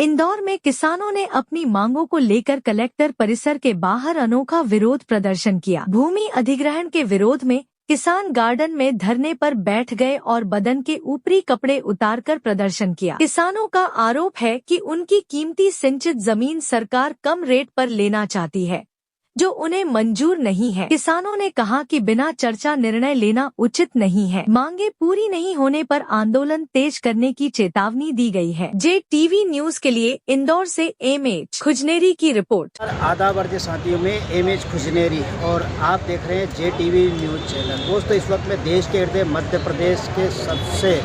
इंदौर में किसानों ने अपनी मांगों को लेकर कलेक्टर परिसर के बाहर अनोखा विरोध प्रदर्शन किया। भूमि अधिग्रहण के विरोध में किसान गार्डन में धरने पर बैठ गए और बदन के ऊपरी कपड़े उतारकर प्रदर्शन किया। किसानों का आरोप है कि उनकी कीमती सिंचित जमीन सरकार कम रेट पर लेना चाहती है, जो उन्हें मंजूर नहीं है। किसानों ने कहा कि बिना चर्चा निर्णय लेना उचित नहीं है। मांगे पूरी नहीं होने पर आंदोलन तेज करने की चेतावनी दी गई है। JTV न्यूज के लिए इंदौर से MH खुजनेरी की रिपोर्ट। आदाब वर्ग साथियों में MH खुजनेरी और आप देख रहे हैं JTV न्यूज चैनल। दोस्तों, इस वक्त मैं देश के हृदय मध्य प्रदेश के सबसे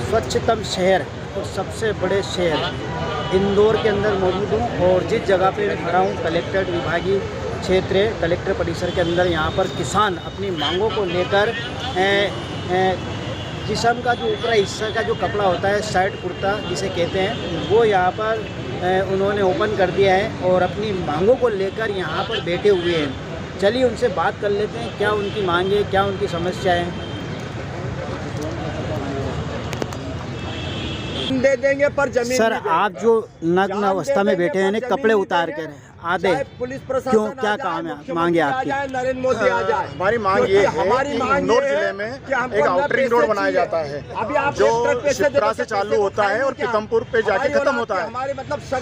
स्वच्छतम शहर और सबसे बड़े शहर इंदौर के अंदर मौजूद हूँ और जिस जगह पे मैं खड़ा हूँ कलेक्ट्रेट विभागीय क्षेत्र कलेक्टर परिसर के अंदर, यहाँ पर किसान अपनी मांगों को लेकर जिस्म का जो ऊपरी हिस्सा का जो कपड़ा होता है, शर्ट कुर्ता जिसे कहते हैं, वो यहाँ पर उन्होंने ओपन कर दिया है और अपनी मांगों को लेकर यहाँ पर बैठे हुए हैं। चलिए उनसे बात कर लेते हैं, क्या उनकी मांगे, क्या उनकी समस्याएं दे देंगे पर जमीन। सर, आप जो नग्न अवस्था में बैठे हैं, कपड़े उतार कर आधे, पुलिस प्रशासन क्यों, क्या काम है, मांगे आपकी? नरेंद्र मोदी आ जाए। हमारी मांग ये है कि इंदौर जिले में एक आउटरिंग रोड बनाया जाता है जो शिप्रा से चालू होता है और पीतमपुर पे जाके खत्म होता है।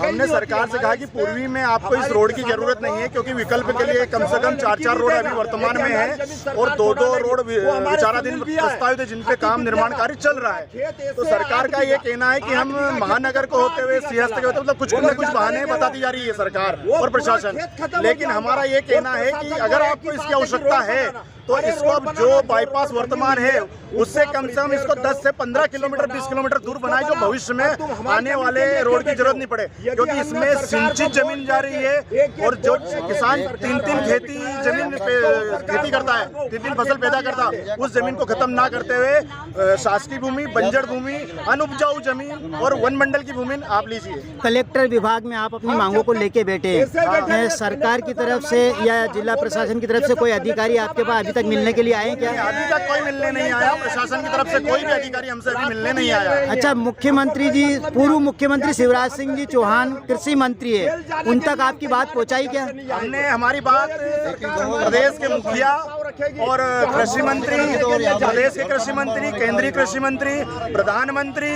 हमने सरकार से कहा कि पूर्वी में आपको इस रोड की जरूरत नहीं है, क्योंकि विकल्प के लिए कम से कम 4 रोड अभी वर्तमान में है और 2 रोड विचाराधीन प्रस्तावित है, जिन पे काम निर्माण कार्य चल रहा है। तो सरकार का ये कहना है कि हम महानगर को होते हुए सिंहस्थ के होते, मतलब कुछ न कुछ बहाने बताती जा रही है सरकार और प्रशासन। लेकिन हमारा ये कहना है कि अगर आपको इसकी आवश्यकता है तो इसको अब जो बाईपास वर्तमान है उससे कम से कम इसको 10 से 15 किलोमीटर 20 किलोमीटर दूर बनाए, जो भविष्य में आने वाले रोड की जरूरत नहीं पड़े, क्योंकि इसमें सिंचित जमीन जा रही है और जो किसान 3 खेती जमीन पे खेती करता है, 3 फसल पैदा करता है, उस जमीन को खत्म ना करते हुए शासकीय भूमि, बंजर भूमि, अनुपजाऊ जमीन और वन मंडल की भूमि आप लीजिए। कलेक्टर विभाग में आप अपनी मांगों को लेके बैठे हैं, सरकार की तरफ से या जिला प्रशासन की तरफ से कोई अधिकारी आपके पास अभी तक मिलने के लिए आए क्या? अभी तक कोई मिलने नहीं आया, प्रशासन की तरफ से कोई भी अधिकारी हमसे अभी मिलने नहीं आया। अच्छा, मुख्यमंत्री जी, पूर्व मुख्यमंत्री शिवराज सिंह जी चौहान कृषि मंत्री है, उन तक आपकी बात पहुंचाई क्या? हमने हमारी बात प्रदेश के मुखिया और कृषि मंत्री, प्रदेश के कृषि मंत्री, केंद्रीय कृषि मंत्री, प्रधानमंत्री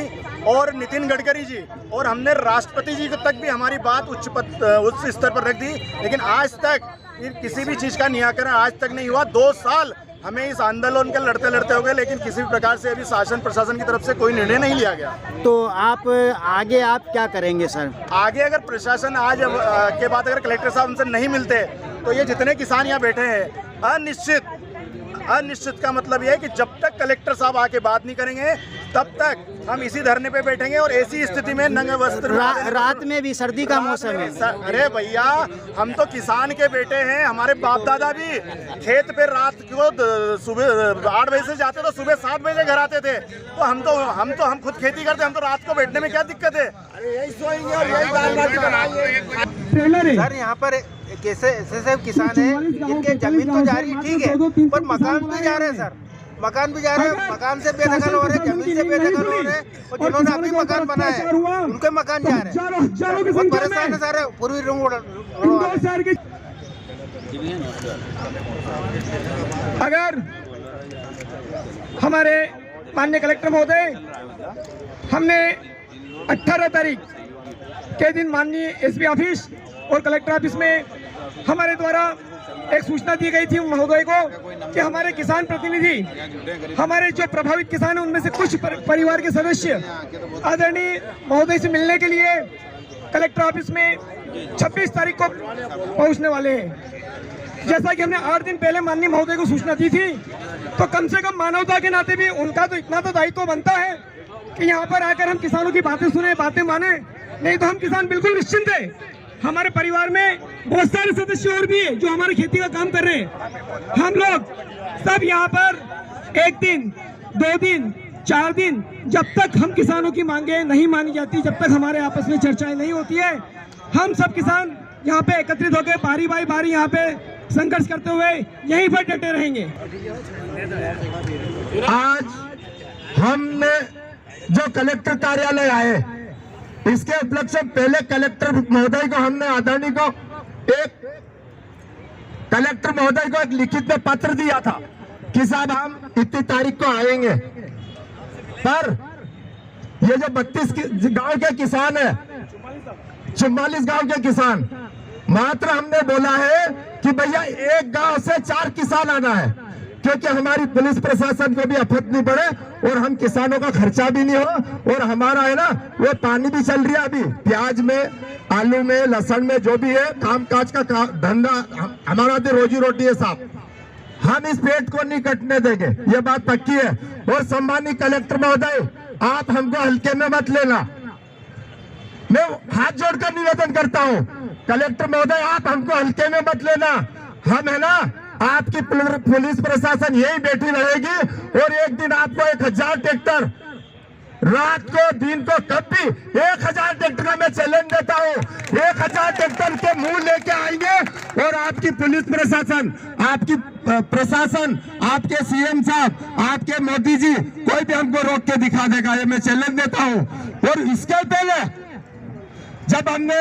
और नितिन गडकरी जी, और हमने राष्ट्रपति जी तक भी हमारी बात उच्च स्तर पर रख दी, लेकिन आज तक किसी भी चीज का निराकरण आज तक नहीं हुआ। 2 साल हमें इस आंदोलन के लड़ते लड़ते हो गए, लेकिन किसी भी प्रकार से अभी शासन प्रशासन की तरफ से कोई निर्णय नहीं लिया गया। तो आप आगे आप क्या करेंगे सर? आगे अगर प्रशासन आज के बाद अगर कलेक्टर साहब हमसे नहीं मिलते तो ये जितने किसान यहाँ बैठे हैं अनिश्चित का मतलब यह है कि जब तक कलेक्टर साहब आके बात नहीं करेंगे तब तक हम इसी धरने पे बैठेंगे और ऐसी स्थिति में नंगे वस्त्र रात में भी सर्दी का मौसम है। अरे भैया, हम तो किसान के बेटे हैं, हमारे बाप दादा भी खेत पे रात को सुबह 8 बजे से जाते तो सुबह 7 बजे घर आते थे। तो हम खुद खेती करते, हम तो रात को बैठने में क्या दिक्कत है? सर, यहाँ पर कैसे किसान है जिनके जमीन तो जा रही ठीक है, पर मकान भी जा रहे हैं सर, मकान भी जा रहे हैं, मकान से बेदखल हो रहे हैं, जमीन से बेदखल हो रहे हैं, और जिन्होंने अभी मकान बनाया है उनके मकान जा रहे हैं। बहुत परेशान है सर पूर्वी रिंग रोड। अगर हमारे माननीय कलेक्टर महोदय, हमने 18 तारीख के दिन माननीय SP ऑफिस और कलेक्टर ऑफिस में हमारे द्वारा एक सूचना दी गई थी महोदय को कि हमारे किसान प्रतिनिधि, हमारे जो प्रभावित किसान हैं उनमें से कुछ परिवार के सदस्य आदरणीय महोदय से मिलने के लिए कलेक्टर ऑफिस में 26 तारीख को पहुंचने वाले हैं। जैसा कि हमने 8 दिन पहले माननीय महोदय को सूचना दी थी, तो कम से कम मानवता के नाते भी उनका तो इतना तो दायित्व बनता है कि यहाँ पर आकर हम किसानों की बातें सुने, बातें माने, नहीं तो हम किसान बिल्कुल निश्चिंत है। हमारे परिवार में बहुत सारे सदस्य और भी हैं जो हमारे खेती का काम कर रहे हैं। हम लोग सब यहाँ पर 1 दिन, 2 दिन, 4 दिन, जब तक हम किसानों की मांगे नहीं मानी जाती, जब तक हमारे आपस में चर्चाएं नहीं होती है, हम सब किसान यहाँ पे एकत्रित होकर बारी बाई बारी यहाँ पे संघर्ष करते हुए यहीं पर डटे रहेंगे। आज हमने जो कलेक्टर कार्यालय आए, इसके उपलक्ष्य पहले कलेक्टर महोदय को हमने आदरणीय को एक लिखित में पत्र दिया था कि साहब हम इतनी तारीख को आएंगे, पर ये जो 32 गांव के किसान है, 44 गांव के किसान, मात्र हमने बोला है कि भैया एक गांव से 4 किसान आना है, क्योंकि हमारी पुलिस प्रशासन को भी आफत नहीं पड़े और हम किसानों का खर्चा भी नहीं हो, और हमारा है ना वो पानी भी चल रही है अभी, प्याज में, आलू में, लहसुन में, जो भी है कामकाज का धंधा हमारा तो रोजी रोटी है साहब, हम इस पेट को नहीं कटने देंगे, ये बात पक्की है। और सम्मानित कलेक्टर महोदय, आप हमको हल्के में मत लेना, मैं हाथ जोड़कर निवेदन करता हूँ, कलेक्टर महोदय आप हमको हल्के में मत लेना, हम है ना आपकी पुलिस प्रशासन यही बैठी रहेगी और एक दिन आपको 1000 ट्रैक्टर रात को दिन को कब भी 1000 ट्रैक्टर का मैं चैलेंज देता हूँ, 1000 ट्रैक्टर के मुंह लेके आएंगे और आपकी पुलिस प्रशासन, आपकी प्रशासन, आपके सीएम साहब, आपके मोदी जी, कोई भी हमको रोक के दिखा देगा, ये मैं चैलेंज देता हूँ। और इसके पहले जब हमने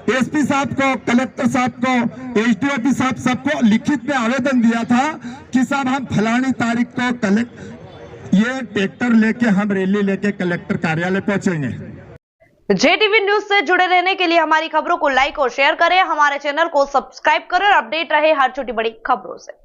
एसपी साहब को, कलेक्टर साहब को, एसडीओपी साहब सबको लिखित में आवेदन दिया था कि साहब हम फलानी तारीख को ये ट्रैक्टर लेके हम रैली लेके कलेक्टर कार्यालय पहुंचेंगे। JTV न्यूज से जुड़े रहने के लिए हमारी खबरों को लाइक और शेयर करें, हमारे चैनल को सब्सक्राइब करें और अपडेट रहे हर छोटी बड़ी खबरों से।